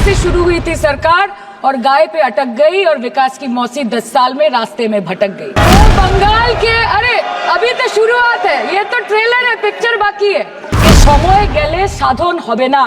से शुरू हुई थी सरकार और गाय पे अटक गई और विकास की मौसी 10 साल में रास्ते में भटक गई। तो बंगाल के अरे अभी तो शुरुआत है, ये तो ट्रेलर है, पिक्चर बाकी है। समय गेले साधन होबे ना,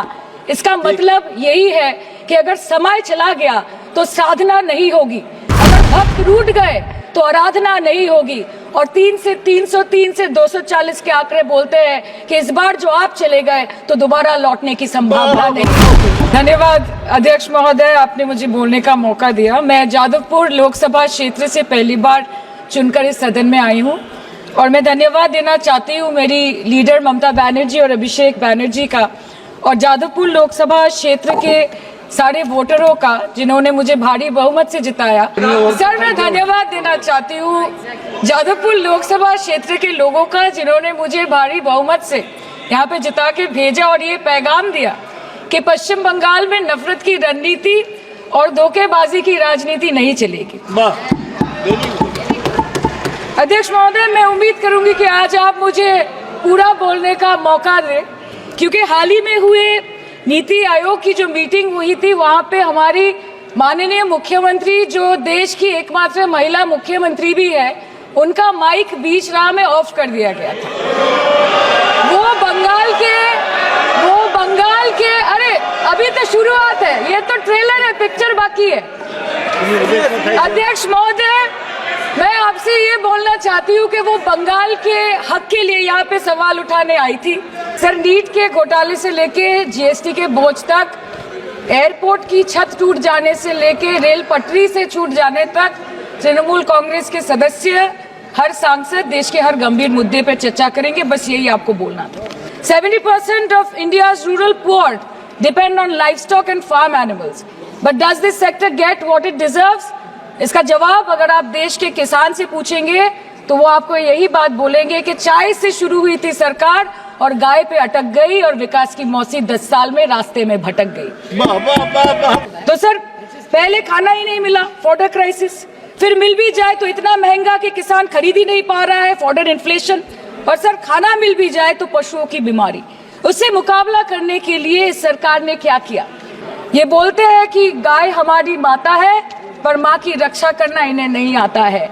इसका मतलब यही है कि अगर समय चला गया तो साधना नहीं होगी, अगर भक्त रूठ गए तो आराधना नहीं होगी। और 3 से 303 से 240 के आंकड़े बोलते हैं कि इस बार जो आप चले गए तो दोबारा लौटने की संभावना नहीं होगी। धन्यवाद अध्यक्ष महोदय, आपने मुझे बोलने का मौका दिया। मैं जादवपुर लोकसभा क्षेत्र से पहली बार चुनकर इस सदन में आई हूँ और मैं धन्यवाद देना चाहती हूँ मेरी लीडर ममता बनर्जी और अभिषेक बनर्जी का, और जादवपुर लोकसभा क्षेत्र के सारे वोटरों का जिन्होंने मुझे भारी बहुमत से जिताया। सर, मैं धन्यवाद देना चाहती हूँ जादवपुर लोकसभा क्षेत्र के लोगों का जिन्होंने मुझे भारी बहुमत से यहाँ पे जिता के भेजा और ये पैगाम दिया कि पश्चिम बंगाल में नफरत की रणनीति और धोखेबाजी की राजनीति नहीं चलेगी। अध्यक्ष महोदय, मैं उम्मीद करूंगी कि आज आप मुझे पूरा बोलने का मौका दें, क्योंकि हाल ही में हुए नीति आयोग की जो मीटिंग हुई थी वहां पे हमारी माननीय मुख्यमंत्री, जो देश की एकमात्र महिला मुख्यमंत्री भी है, उनका माइक बीच राह में ऑफ कर दिया गया था। वो बंगाल के अरे अभी तो शुरुआत है, ये तो ट्रेलर है, पिक्चर बाकी है। अध्यक्ष महोदय, मैं आपसे ये बोलना चाहती हूँ कि वो बंगाल के हक के लिए यहाँ पे सवाल उठाने आई थी। सर, नीट के घोटाले से लेके जीएसटी के बोझ तक, एयरपोर्ट की छत टूट जाने से लेके रेल पटरी से छूट जाने तक, तृणमूल कांग्रेस के सदस्य, हर सांसद देश के हर गंभीर मुद्दे पर चर्चा करेंगे। बस यही आपको बोलना था। 70% of India's rural poor depend on livestock and farm animals. But does this sector get what it deserves? इसका जवाब अगर आप देश के किसान से पूछेंगे तो वो आपको यही बात बोलेंगे कि चाय से शुरू हुई थी सरकार और गाय पे अटक गई और विकास की मौसी 10 साल में रास्ते में भटक गई। तो सर, पहले खाना ही नहीं मिला, फॉडर क्राइसिस, फिर मिल भी जाए तो इतना महंगा कि किसान खरीद ही नहीं पा रहा है, फॉडर इन्फ्लेशन, और सर खाना मिल भी जाए तो पशुओं की बीमारी। उससे मुकाबला करने के लिए इस सरकार ने क्या किया? ये बोलते हैं कि गाय हमारी माता है, पर माँ की रक्षा करना इन्हें नहीं आता है।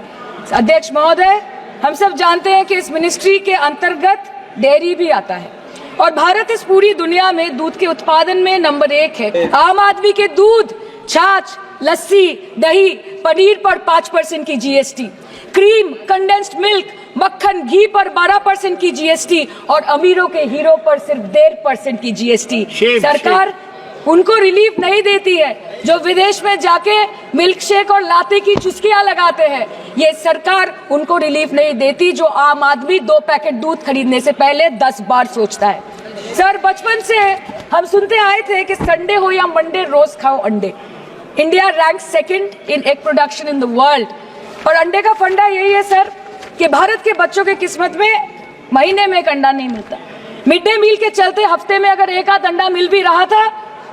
अध्यक्ष महोदय, हम सब जानते हैं कि इस मिनिस्ट्री के अंतर्गत डेयरी भी आता है और भारत इस पूरी दुनिया में दूध के उत्पादन में नंबर 1 है। आम आदमी के दूध, छाछ, लस्सी, दही, पनीर पर 5% की जीएसटी, क्रीम, कंडेंस्ड मिल्क, मक्खन, घी पर 12% की जीएसटी और अमीरों के हीरो पर सिर्फ 1.5% की जीएसटी। सरकार उनको रिलीफ नहीं देती है जो विदेश में जाके मिल्क शेक और लाते की चुस्कियां लगाते हैं। ये सरकार उनको रिलीफ नहीं देती जो आम आदमी 2 पैकेट दूध खरीदने से पहले 10 बार सोचता है। सर, बचपन से हम सुनते आए थे कि संडे हो या मंडे रोज खाओ अंडे। India rank 2nd in egg production in the world. और अंडे का फंडा यही है सर कि भारत के बच्चों के किस्मत में महीने में एक अंडा नहीं मिलता। मिड डे मील के चलते हफ्ते में अगर एक आध अंडा मिल भी रहा था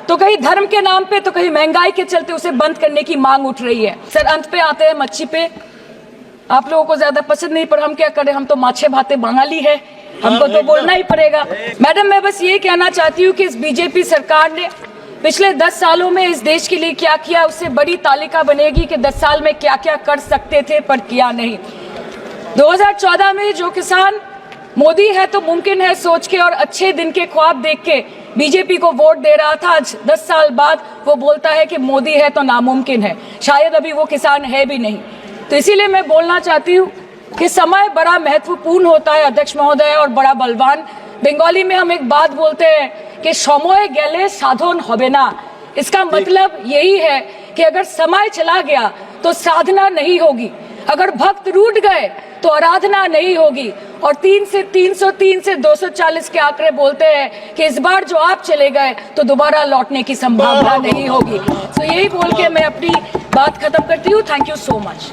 तो कहीं धर्म के नाम पे तो कहीं महंगाई के चलते उसे बंद करने की मांग उठ रही है। सर, अंत पे आते हैं मच्छी पे। आप लोगों को ज्यादा पसंद नहीं, पर हम क्या करें, हम तो माछे भाते बंगाली है, हमको तो बोलना ही पड़ेगा। मैडम, मैं बस ये कहना चाहती हूँ कि इस बीजेपी सरकार ने पिछले 10 सालों में इस देश के लिए क्या किया, उससे बड़ी तालिका बनेगी कि 10 साल में क्या क्या कर सकते थे पर किया नहीं। 2014 में जो किसान मोदी है तो मुमकिन है सोच के और अच्छे दिन के ख्वाब देख के बीजेपी को वोट दे रहा था, आज 10 साल बाद वो बोलता है कि मोदी है तो नामुमकिन है। शायद अभी वो किसान है भी नहीं। तो इसीलिए मैं बोलना चाहती हूँ कि समय बड़ा महत्वपूर्ण होता है अध्यक्ष महोदय, और बड़ा बलवान। बंगाली में हम एक बात बोलते हैं कि समय गेले साधन होबे ना। इसका मतलब यही है कि अगर समय चला गया तो साधना नहीं होगी, अगर भक्त रूठ गए तो आराधना नहीं होगी। और 3 से 303 से 240 के आंकड़े बोलते हैं कि इस बार जो आप चले गए तो दोबारा लौटने की संभावना नहीं होगी। तो यही बोल के मैं अपनी बात खत्म करती हूँ। Thank you so much.